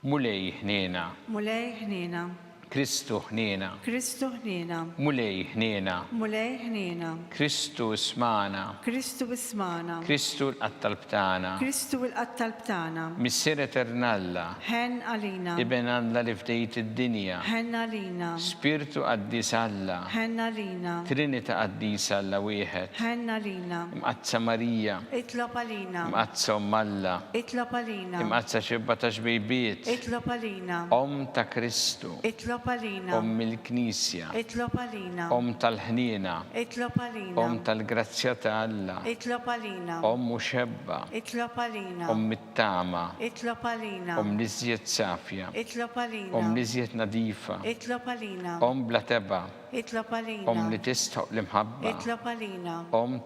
Mulej ħniena. Mulej ħniena. Kristu ħniena. Kristu ħniena. Mulej ħniena. Mulej ħniena. Kristu ismana. Kristu ismana. Kristu l-qattal btana. Kristu l-qattal btana. Missier eternalla. Ħen għalina. Iben Alla li fdejt id-dinja. Ħen għalina. Spiritu qaddis Alla. Ħen għalina. Trinita qaddis Alla wieħed. Ħen għalina. Imqazza Marija. Itlob għalina. Imqazza Alla. Itlob għalina. Imqazza xibba ta' xbejbiet. Itlob għalina. Ta' Kristu. Itlob għalina. Il-Knisja. Itlob għalina. Tal-ħniena. Itlob għalina. Tal-grazzja ta' Alla. Itlob għalina. Muxebba. Itlob għalina. Mit-tama. Itlob għalina. Liżjed safja. Itlob għalina. Liżjed nadifa. Itlob għalina. Bla teba. Itlob għalina. Li tistħoq l-imħabba. Itlob għalina.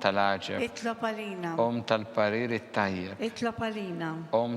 Tal-aġeb. Itlob għalina. Tal-parir it-tajjeb. Itlob għalina.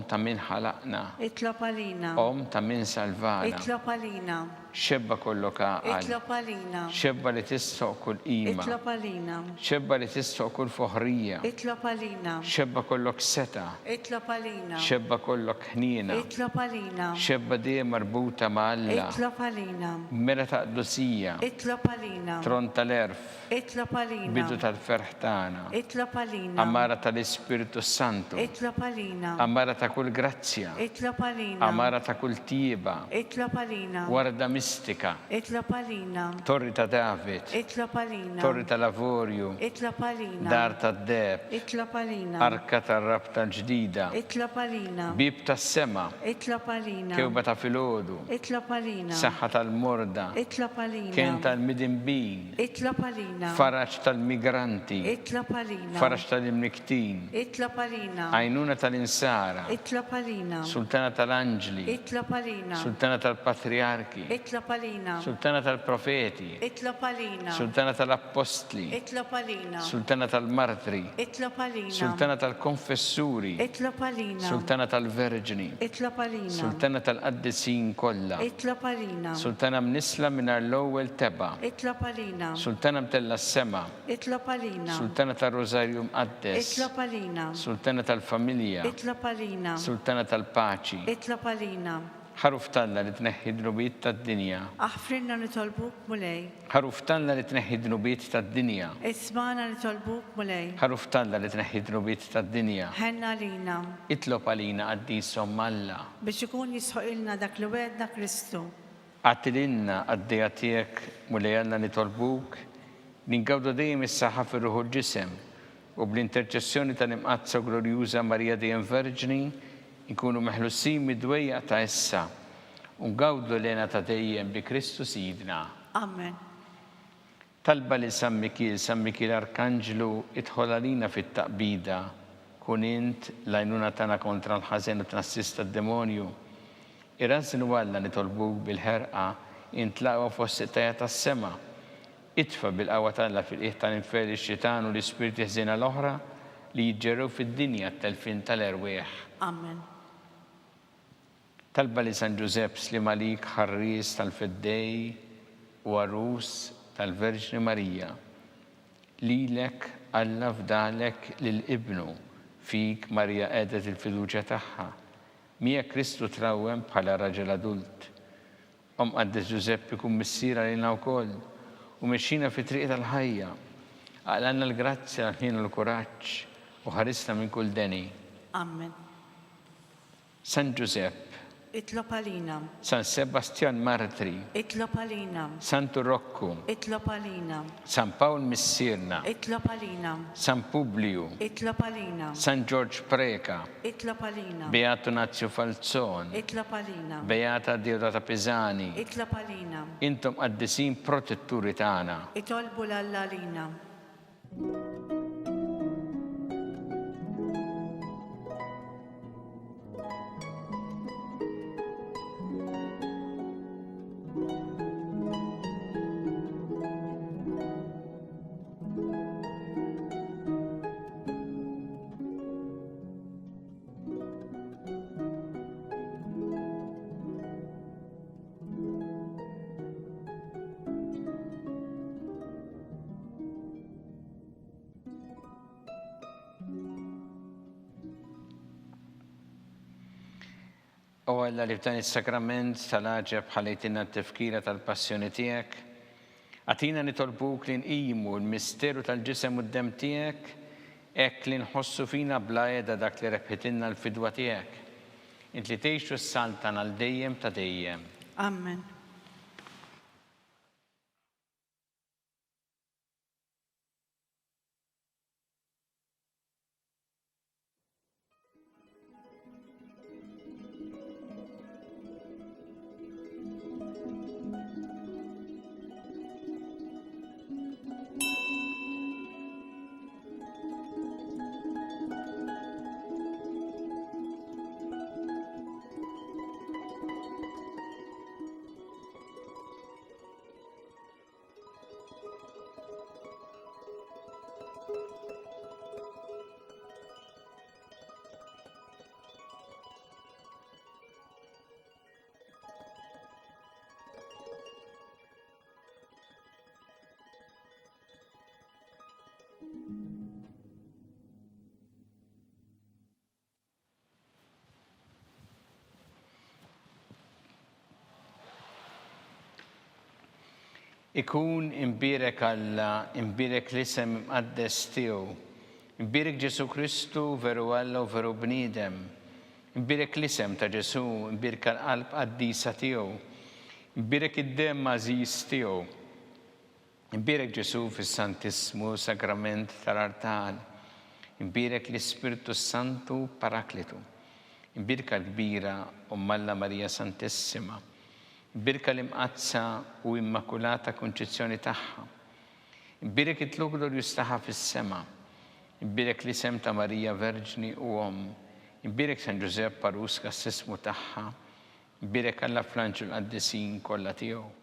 Ta' min ħalaqna. Itlob għalina. Ta' min salvana. Itlob għalina. Xebba kollok għaqal. Itlob għalina. Xebba li tistħoq kull qima. Itlob għalina. Xebba li tistħoq kull foħrija. Itlob għalina. Xebba kollok seta. Itlob għalina. Xebba kollok ħniena. Itlob għalina. Xebba dejjem marbuta ma' Alla. Itlob għalina. Mera ta' qdusija. Itlob għalina. Tron tal-erf. Itlob għalina. Bidu tal-ferħ tagħna. Itlob għalina. Amara tal-Ispiritu Santu. Itlob għalina. Amara ta' kull grazzja. Itlob għalina. Amara ta' kull tieba. Itlob għalina. Warda mistika. Itlob għalina. Torri ta' David. Itlob għalina. Torri ta' Lavorju. Itlob għalina. Dar ta' Deb. Itlob għalina. Arka tar-rab tal-ġdida. Itlob għalina. Bib tas-sema. Itlob għalina. Kewba ta' filgħodu. Itlob għalina. Saħħa tal-morda. Itlob għalina. Kien tal-midinbin. Itlob għalina. Faraġ tal-migranti. Itlob għalina. Faraġ tal-imniktin. Itlob għalina. Għajnuna tal-insara. Itlob għalina. Sultana tal-anġli. Itlob għalina. Sultana tal-patriarki. Itlob għalina. Sultana tal-profeti. Itlob għalina. Sultana tal-apostli. Itlob għalina. Sultana tal-martri. Itlob għalina. Sultana tal-konfessuri. Itlob għalina. Sultana tal-verġni. Itlob għalina. Sultana tal-qaddisin kollha. Itlob għalina. Sultana mnisla mingħajr l-ewwel teba. Itlob għalina. Sultana mtella s-sema. Itlob għalina. Sultana tal-Rożarju mqaddes. Itlob għalina. Sultana tal-familja. Itlob għalina. Sultana tal-paċi. Itlob għalina. ħaruf talla li tneħħi dnubiet tad-dinja. Aħfrinna nitolbuk mulej. ħaruf talla li tneħħi dnubiet tad-dinja. Ismana nitolbuk mulej. ħaruf talla li tneħħi dnubiet tad-dinja. Ħenna lina. Itlob għalina qaddisom Alla. Biex ikun jisħoqilna dak li wedna Kristu. Għattilinna għaddejja tiegħek mulej Alla nitolbuk, ninkawdu dejjem is-saħħa fir-ruħu l-ġisem u bl-interċessjoni tal-imqazza glorjuża Marija dejjem Verġni nkunu meħlussin mid-dwejja ta' issa u ngawdu lena ta' dejjem bi Kristu Sidna. Amen. Talba li San Mikil Arkanġlu idħol għalina fit-taqbida kun int l-għajnuna tagħna kontra l-ħażen u tnassista d-demonju. Irrażnu Alla nitolbuk bil-ħerqa intlaqgħu fost it-tajja tas-sema. Itfa bil-qawwa tagħna fil-qiegħ tal-inferi x-xitan u l-ispirti ħżiena l-oħra li jiġġerrew fid-dinja t-telfin tal-erwieħ. Amen. Talba li San Giuseppe Slimalik ħarris tal-Feddej u Arus tal-Verġni Marija. Lilek Alla fdalek lill-Ibnu fik Marija għedet il-fiduċja tagħha. Mija Kristu trawwem bħala raġel adult. Qaddes Giuseppe kun missiera lilna wkoll u mexxina fi triq tal-ħajja. Għalanna l-grazzja ħin l-kuraġġ u ħarisna minn kull deni. Amen. San Giuseppe, Itlob għalina. San Sebastian Martri, Itlob għalina. Santu Rocco, Itlob għalina. San Paul Missirna, Itlob għalina. San Publiu, Itlob għalina. San George Preka, Itlob għalina. Beato Nazio Falzon, Itlob għalina. Beata Diodata Pisani, Itlob għalina. intom qaddisin protetturi tagħna. Itolbu l-Alla għalina. U għalla li f'dan il-sakrament tal-ħaġeb ħalejtina t-tifkira tal-passjoni tijek, għatina nitolbuk li nqimu l-misteru tal-ġisem u d-dem tijek, ek li nħossu fina blajda dak li rebħitinna l-fidwa tijek. Int li teħxu s-saltan għal-dejjem ta' dejjem. Amen. Ikun imbirek Alla, imbirek l-isem imqaddes tiegħu, imbirek Ġesu Kristu veru Alla u veru bniedem, imbirek l-isem ta' Ġesu, imbirek l-qalb qaddisa tiegħu, imbirek id-dem mażiż tiegħu, imbirek Ġesu fis-Santismu Sakrament tal-Artal, imbirek l-Ispiritu Santu Paraklitu, imbirek l-kbira Alla Marija Santissima, imbirek l-imqazza u immakulata konċezzjoni tagħha, imbirek it-tluk glorjus tagħha fis-sema, imbirek l-isem ta' Marija Verġni u imbirek San Giuseppe Paruska s-sismu tagħha, imbirek Alla fl-anġel qaddisin kollha tiegħu.